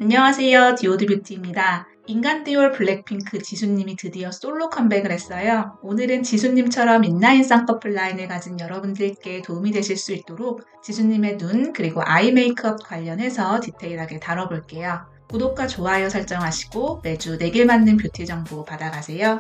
안녕하세요. 디오드 뷰티입니다. 인간 듀오 블랙핑크 지수님이 드디어 솔로 컴백을 했어요. 오늘은 지수님처럼 인라인 쌍꺼풀 라인을 가진 여러분들께 도움이 되실 수 있도록 지수님의 눈 그리고 아이 메이크업 관련해서 디테일하게 다뤄볼게요. 구독과 좋아요 설정하시고 매주 내게 맞는 뷰티 정보 받아가세요.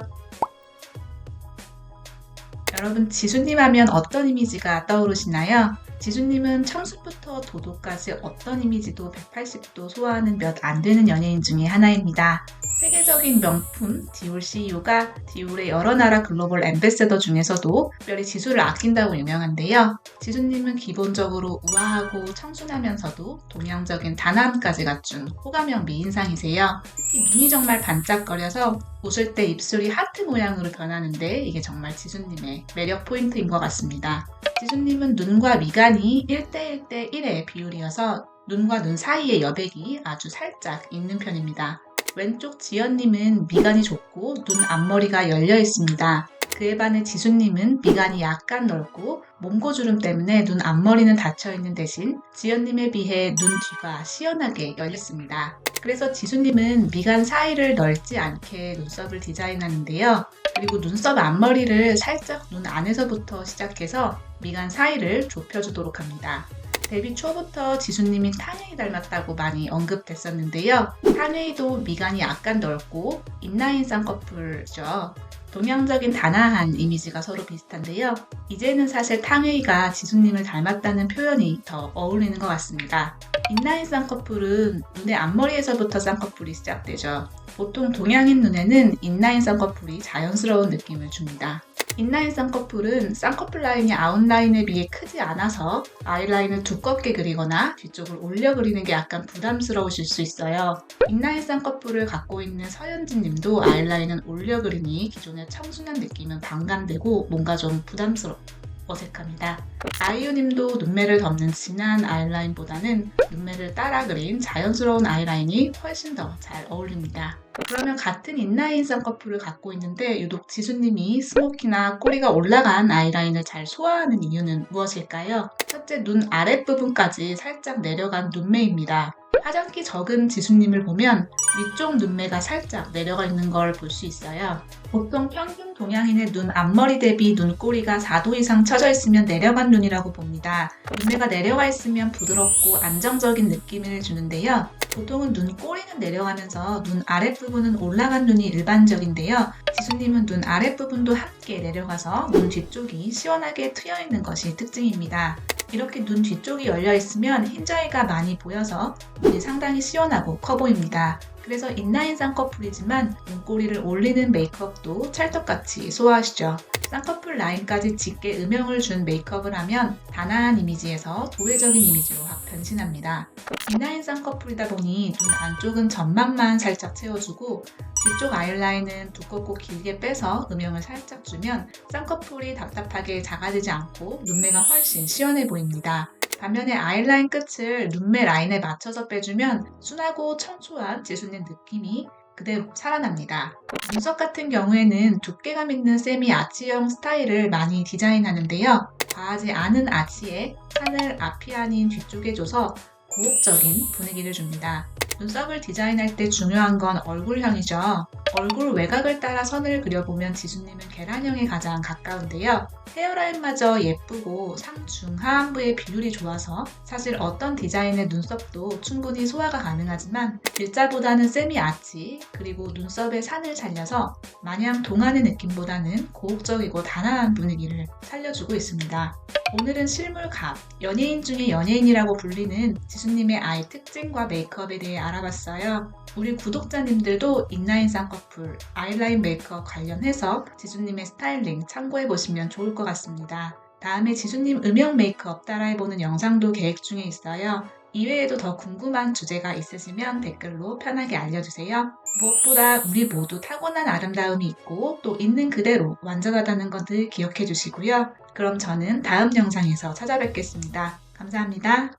여러분, 지수님 하면 어떤 이미지가 떠오르시나요? 지수님은 청순부터 도도까지 어떤 이미지도 180도 소화하는 몇 안 되는 연예인 중에 하나입니다. 세계적인 명품 디올 CEO가 디올의 여러 나라 글로벌 앰베서더 중에서도 특별히 지수를 아낀다고 유명한데요. 지수님은 기본적으로 우아하고 청순하면서도 동양적인 단아함까지 갖춘 호감형 미인상이세요. 특히 눈이 정말 반짝거려서 웃을 때 입술이 하트 모양으로 변하는데 이게 정말 지수님의 매력 포인트인 것 같습니다. 지수님은 눈과 미간이 1대1대1의 비율이어서 눈과 눈 사이의 여백이 아주 살짝 있는 편입니다. 왼쪽 지연님은 미간이 좁고 눈 앞머리가 열려 있습니다. 그에 반해 지수님은 미간이 약간 넓고 몽고주름 때문에 눈 앞머리는 닫혀있는 대신 지연님에 비해 눈 뒤가 시원하게 열렸습니다. 그래서 지수님은 미간 사이를 넓지 않게 눈썹을 디자인하는데요. 그리고 눈썹 앞머리를 살짝 눈 안에서부터 시작해서 미간 사이를 좁혀주도록 합니다. 데뷔 초부터 지수님이 탕웨이 닮았다고 많이 언급됐었는데요. 탕웨이도 미간이 약간 넓고 인라인 쌍꺼풀이죠. 동양적인 단아한 이미지가 서로 비슷한데요. 이제는 사실 탕웨이가 지수님을 닮았다는 표현이 더 어울리는 것 같습니다. 인라인 쌍꺼풀은 눈의 앞머리에서부터 쌍꺼풀이 시작되죠. 보통 동양인 눈에는 인라인 쌍꺼풀이 자연스러운 느낌을 줍니다. 인라인 쌍꺼풀은 쌍꺼풀 라인이 아웃라인에 비해 크지 않아서 아이라인을 두껍게 그리거나 뒤쪽을 올려 그리는 게 약간 부담스러우실 수 있어요. 인라인 쌍꺼풀을 갖고 있는 서현진 님도 아이라인은 올려 그리니 기존의 청순한 느낌은 반감되고 뭔가 좀 어색합니다. 아이유님도 눈매를 덮는 진한 아이라인보다는 눈매를 따라 그린 자연스러운 아이라인이 훨씬 더 잘 어울립니다. 그러면 같은 인라인 쌍꺼풀을 갖고 있는데 유독 지수님이 스모키나 꼬리가 올라간 아이라인을 잘 소화하는 이유는 무엇일까요? 첫째, 눈 아랫부분까지 살짝 내려간 눈매입니다. 화장기 적은 지수님을 보면 위쪽 눈매가 살짝 내려가 있는 걸 볼 수 있어요. 보통 평균 동양인의 눈 앞머리 대비 눈꼬리가 4도 이상 처져 있으면 내려간 눈이라고 봅니다. 눈매가 내려가 있으면 부드럽고 안정적인 느낌을 주는데요. 보통은 눈꼬리는 내려가면서 눈 아랫부분은 올라간 눈이 일반적인데요. 지수님은 눈 아랫부분도 함께 내려가서 눈 뒤쪽이 시원하게 트여있는 것이 특징입니다. 이렇게 눈 뒤쪽이 열려있으면 흰자위가 많이 보여서 눈이 상당히 시원하고 커 보입니다. 그래서 인라인 쌍꺼풀이지만 눈꼬리를 올리는 메이크업도 찰떡같이 소화하시죠. 쌍꺼풀 라인까지 짙게 음영을 준 메이크업을 하면 단아한 이미지에서 도회적인 이미지로 확 변신합니다. 인라인 쌍꺼풀이다 보니 눈 안쪽은 점막만 살짝 채워주고 뒤쪽 아이라인은 두껍고 길게 빼서 음영을 살짝 주면 쌍꺼풀이 답답하게 작아지지 않고 눈매가 훨씬 시원해 보입니다. 반면에 아이라인 끝을 눈매 라인에 맞춰서 빼주면 순하고 청초한 지수님 느낌이 그대로 살아납니다. 눈썹 같은 경우에는 두께감 있는 세미 아치형 스타일을 많이 디자인하는데요. 과하지 않은 아치에 산을 앞이 아닌 뒤쪽에 줘서 고혹적인 분위기를 줍니다. 눈썹을 디자인할 때 중요한 건 얼굴형이죠. 얼굴 외곽을 따라 선을 그려보면 지수님은 계란형에 가장 가까운데요. 헤어라인마저 예쁘고 상중하안부의 비율이 좋아서 사실 어떤 디자인의 눈썹도 충분히 소화가 가능하지만 일자보다는 세미 아치 그리고 눈썹의 산을 살려서 마냥 동안의 느낌보다는 고혹적이고 단아한 분위기를 살려주고 있습니다. 오늘은 실물갑, 연예인 중에 연예인이라고 불리는 지수님의 아이 특징과 메이크업에 대해 알아봤어요. 우리 구독자님들도 인라인 쌍꺼풀, 아이라인 메이크업 관련해서 지수님의 스타일링 참고해보시면 좋을 것 같습니다. 다음에 지수님 음영 메이크업 따라해보는 영상도 계획 중에 있어요. 이외에도 더 궁금한 주제가 있으시면 댓글로 편하게 알려주세요. 무엇보다 우리 모두 타고난 아름다움이 있고 또 있는 그대로 완전하다는 건 늘 기억해 주시고요. 그럼 저는 다음 영상에서 찾아뵙겠습니다. 감사합니다.